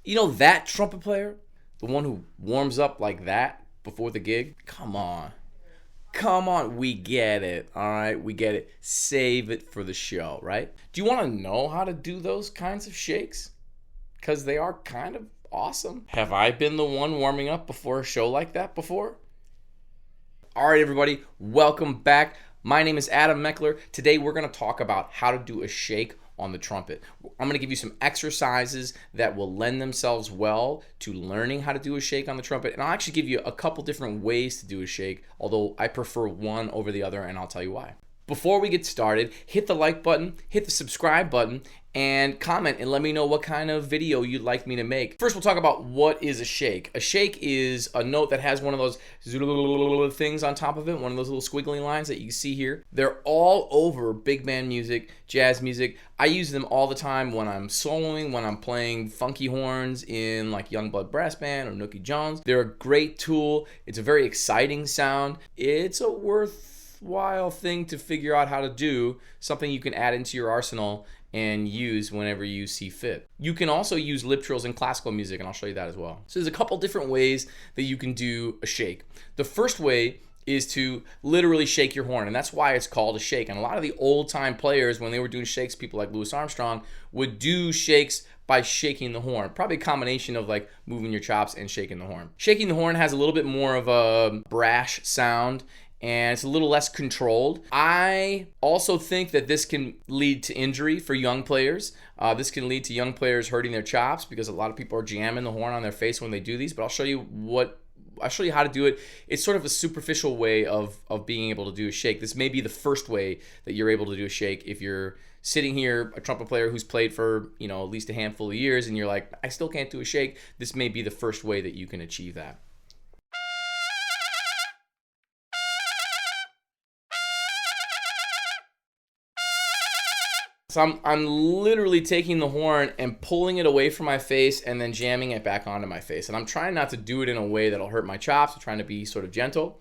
You know that trumpet player? The one who warms up like that before the gig? Come on. Come on, we get it, all right? We get it. Save it for the show, right? Do you want to know how to do those kinds of shakes? Because they are kind of awesome. Have I been the one warming up before a show like that before? All right, everybody, welcome back. My name is Adam Meckler. Today we're going to talk about how to do a shake on the trumpet. I'm going to give you some exercises that will lend themselves well to learning how to do a shake on the trumpet. And I'll actually give you a couple different ways to do a shake, although I prefer one over the other, and I'll tell you why. Before we get started, hit the like button, hit the subscribe button, and comment and let me know what kind of video you'd like me to make. First, we'll talk about what is a shake. A shake is a note that has one of those things on top of it, one of those little squiggly lines that you see here. They're all over big band music, jazz music. I use them all the time when I'm soloing, when I'm playing funky horns in like Youngblood Brass Band or Nookie Jones. They're a great tool. It's a very exciting sound. It's a worthwhile thing to figure out how to do, something you can add into your arsenal and use whenever you see fit. You can also use lip trills in classical music, and I'll show you that as well. So there's a couple different ways that you can do a shake. The first way is to literally shake your horn, and that's why it's called a shake. And a lot of the old time players, when they were doing shakes, people like Louis Armstrong, would do shakes by shaking the horn. Probably a combination of like moving your chops and shaking the horn. Shaking the horn has a little bit more of a brash sound, and it's a little less controlled. I also think that this can lead to injury for young players. This can lead to young players hurting their chops because a lot of people are jamming the horn on their face when they do these, but I'll show you how to do it. It's sort of a superficial way of being able to do a shake. This may be the first way that you're able to do a shake if you're sitting here, a trumpet player who's played for, at least a handful of years, and you're like, I still can't do a shake. This may be the first way that you can achieve that. So I'm literally taking the horn and pulling it away from my face and then jamming it back onto my face. And I'm trying not to do it in a way that'll hurt my chops. I'm trying to be sort of gentle.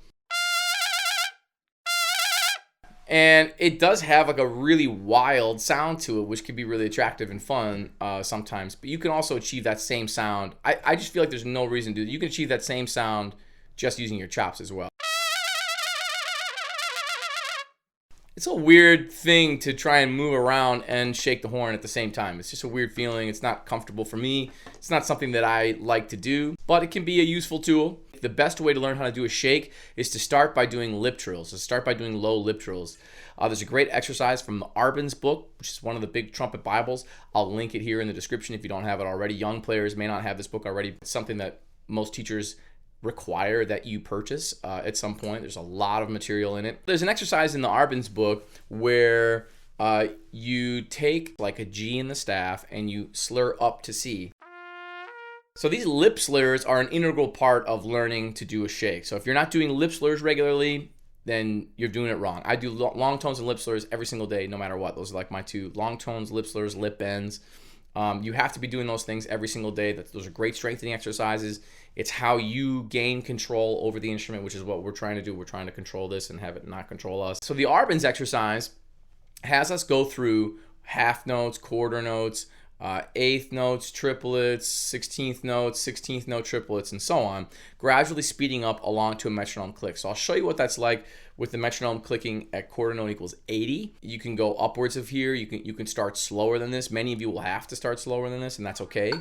And it does have like a really wild sound to it, which can be really attractive and fun sometimes. But you can also achieve that same sound. I just feel like there's no reason to do that. You can achieve that same sound just using your chops as well. It's a weird thing to try and move around and shake the horn at the same time. It's just a weird feeling. It's not comfortable for me. It's not something that I like to do, but it can be a useful tool. The best way to learn how to do a shake is to start by doing lip trills. So start by doing low lip trills. There's a great exercise from the Arbans book, which is one of the big trumpet Bibles. I'll link it here in the description if you don't have it already. Young players may not have this book already. It's something that most teachers require that you purchase at some point. There's a lot of material in it. There's an exercise in the Arbans book where you take like a G in the staff and you slur up to C. So these lip slurs are an integral part of learning to do a shake. So if you're not doing lip slurs regularly, then you're doing it wrong. I do long tones and lip slurs every single day, no matter what. Those are like my two: long tones, lip slurs, lip bends. You have to be doing those things every single day. Those are great strengthening exercises. It's how you gain control over the instrument, which is what we're trying to do. We're trying to control this and have it not control us. So the Arbans exercise has us go through half notes, quarter notes, eighth notes, triplets, 16th notes, 16th note triplets, and so on, gradually speeding up along to a metronome click. So I'll show you what that's like with the metronome clicking at quarter note equals 80. You can go upwards of here. You can start slower than this. Many of you will have to start slower than this, and that's okay.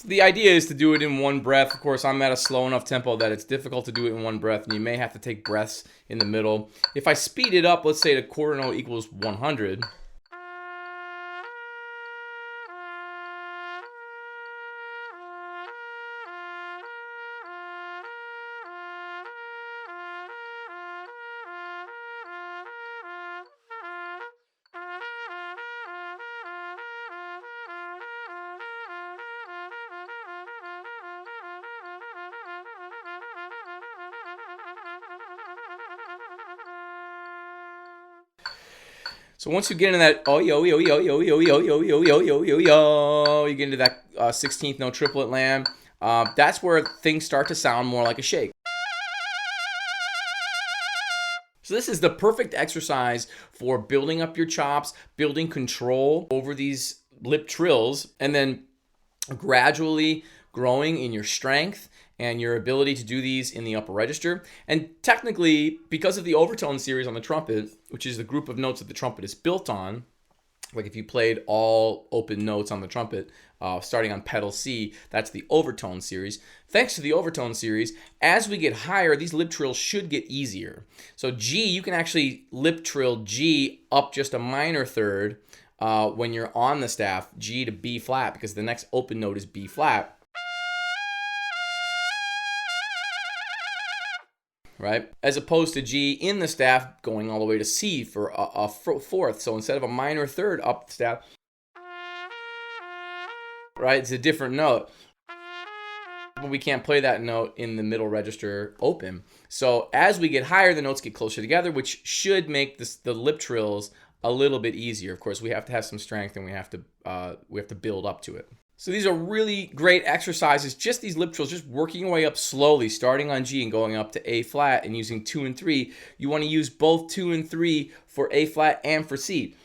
The idea is to do it in one breath. Of course, I'm at a slow enough tempo that it's difficult to do it in one breath, and you may have to take breaths in the middle. If I speed it up, let's say the quarter note equals 100. So once you get into that oh yo yo yo yo yo yo yo yo yo yo yo yo, you get into that 16th note triplet land. That's where things start to sound more like a shake. So this is the perfect exercise for building up your chops, building control over these lip trills, and then gradually growing in your strength and your ability to do these in the upper register. And technically, because of the Overtone series on the trumpet, which is the group of notes that the trumpet is built on, like if you played all open notes on the trumpet, starting on pedal C, that's the Overtone series. Thanks to the Overtone series, as we get higher, these lip trills should get easier. So G, you can actually lip trill G up just a minor third when you're on the staff, G to B flat, because the next open note is B flat. Right? As opposed to G in the staff going all the way to C for a fourth. So instead of a minor third up the staff, right, it's a different note. But we can't play that note in the middle register open. So as we get higher, the notes get closer together, which should make the lip trills a little bit easier. Of course, we have to have some strength and we have to build up to it. So these are really great exercises, just these lip trills, just working your way up slowly, starting on G and going up to A flat and using 2 and 3. You want to use both 2 and 3 for A flat and for C.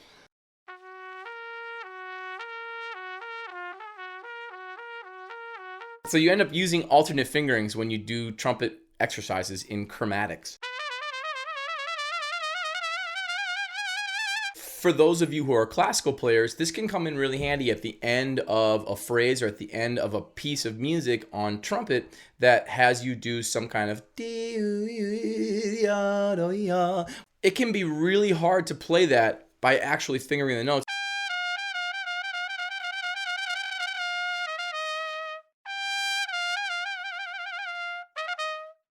So you end up using alternate fingerings when you do trumpet exercises in chromatics. For those of you who are classical players, this can come in really handy at the end of a phrase or at the end of a piece of music on trumpet that has you do some kind of... It can be really hard to play that by actually fingering the notes.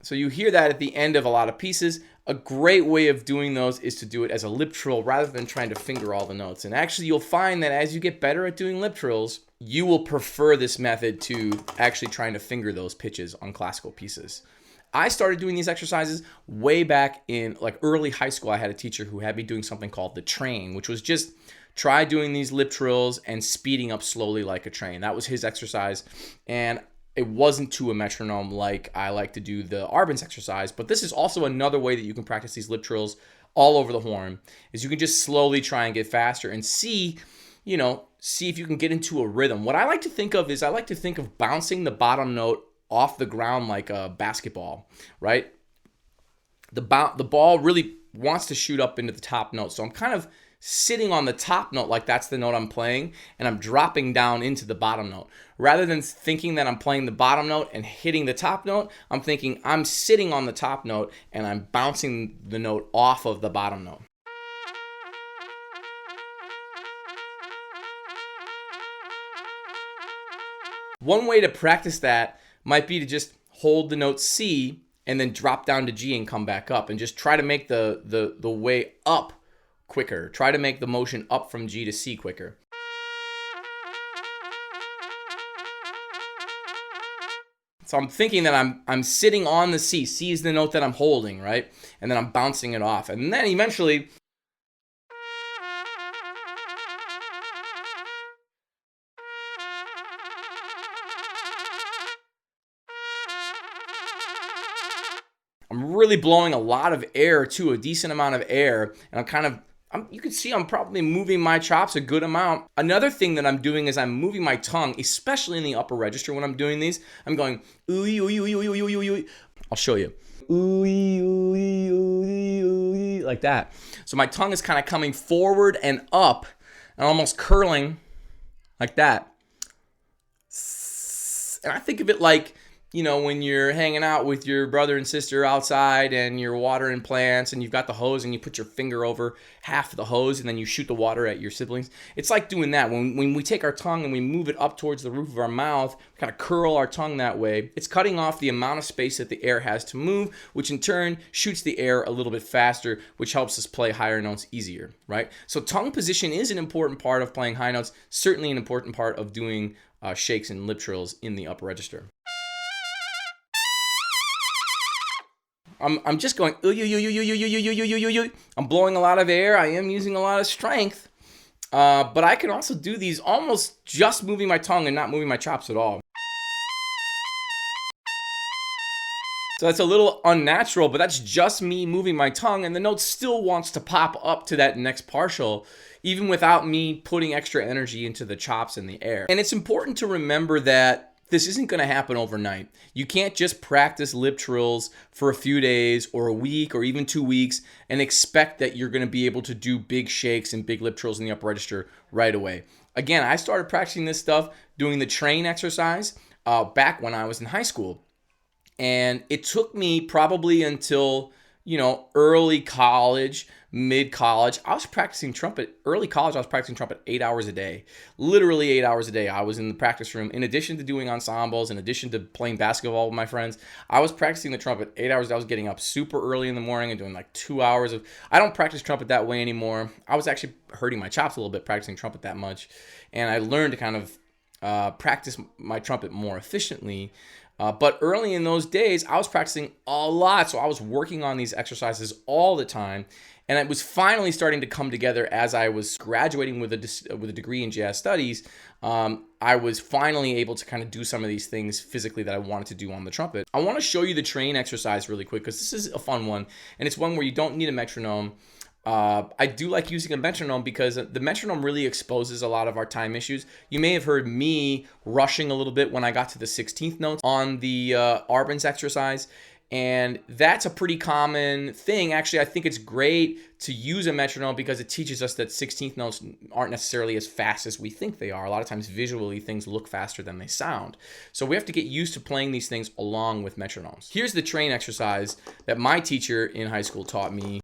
So you hear that at the end of a lot of pieces. A great way of doing those is to do it as a lip trill rather than trying to finger all the notes. And actually you'll find that as you get better at doing lip trills, you will prefer this method to actually trying to finger those pitches on classical pieces. I started doing these exercises way back in like early high school. I had a teacher who had me doing something called the train, which was just try doing these lip trills and speeding up slowly like a train. That was his exercise. And it wasn't to a metronome like I like to do the Arbans exercise, but this is also another way that you can practice these lip trills all over the horn, is you can just slowly try and get faster and see if you can get into a rhythm. What I like to think of is I like to think of bouncing the bottom note off the ground like a basketball, right? The ball really wants to shoot up into the top note, so I'm kind of sitting on the top note like that's the note I'm playing, and I'm dropping down into the bottom note. Rather than thinking that I'm playing the bottom note and hitting the top note, I'm thinking I'm sitting on the top note and I'm bouncing the note off of the bottom note. One way to practice that might be to just hold the note C and then drop down to G and come back up, and just try to make the way up quicker. Try to make the motion up from G to C quicker. So I'm thinking that I'm sitting on the C. C is the note that I'm holding, right? And then I'm bouncing it off. And then eventually I'm really blowing a lot of air too, a decent amount of air, and you can see I'm probably moving my chops a good amount. Another thing that I'm doing is I'm moving my tongue, especially in the upper register when I'm doing these. I'm going ooh ooh ooh ooh ooh ooh ooh. I'll show you. Ooh ooh ooh ooh like that. So my tongue is kind of coming forward and up and almost curling like that. And I think of it like, when you're hanging out with your brother and sister outside and you're watering plants and you've got the hose and you put your finger over half of the hose and then you shoot the water at your siblings. It's like doing that. When we take our tongue and we move it up towards the roof of our mouth, kind of curl our tongue that way, it's cutting off the amount of space that the air has to move, which in turn shoots the air a little bit faster, which helps us play higher notes easier, right? So tongue position is an important part of playing high notes, certainly an important part of doing shakes and lip trills in the upper register. I'm just going. I'm blowing a lot of air. I am using a lot of strength. But I can also do these almost just moving my tongue and not moving my chops at all. So that's a little unnatural, but that's just me moving my tongue, and the note still wants to pop up to that next partial, even without me putting extra energy into the chops and the air. And it's important to remember that this isn't going to happen overnight. You can't just practice lip trills for a few days or a week or even 2 weeks and expect that you're going to be able to do big shakes and big lip trills in the upper register right away. Again, I started practicing this stuff doing the train exercise back when I was in high school. And it took me probably until, early college, mid-college. I was practicing trumpet. Early college, I was practicing trumpet 8 hours a day. Literally 8 hours a day. I was in the practice room. In addition to doing ensembles, in addition to playing basketball with my friends, I was practicing the trumpet 8 hours. I was getting up super early in the morning and doing like 2 hours of... I don't practice trumpet that way anymore. I was actually hurting my chops a little bit practicing trumpet that much. And I learned to kind of practice my trumpet more efficiently. But early in those days, I was practicing a lot. So I was working on these exercises all the time. And it was finally starting to come together as I was graduating with a degree in jazz studies. I was finally able to kind of do some of these things physically that I wanted to do on the trumpet. I want to show you the train exercise really quick because this is a fun one. And it's one where you don't need a metronome. I do like using a metronome because the metronome really exposes a lot of our time issues. You may have heard me rushing a little bit when I got to the 16th notes on the Arbans exercise. And that's a pretty common thing. Actually, I think it's great to use a metronome because it teaches us that 16th notes aren't necessarily as fast as we think they are. A lot of times visually things look faster than they sound. So we have to get used to playing these things along with metronomes. Here's the train exercise that my teacher in high school taught me.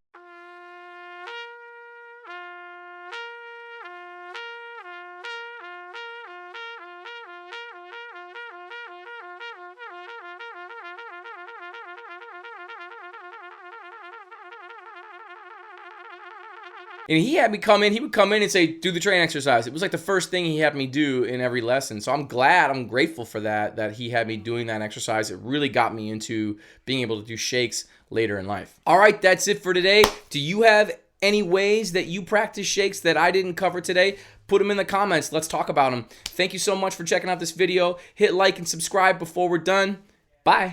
And he had me come in, he would come in and say, do the train exercise. It was like the first thing he had me do in every lesson. So I'm grateful for that he had me doing that exercise. It really got me into being able to do shakes later in life. All right, that's it for today. Do you have any ways that you practice shakes that I didn't cover today? Put them in the comments. Let's talk about them. Thank you so much for checking out this video. Hit like and subscribe before we're done. Bye.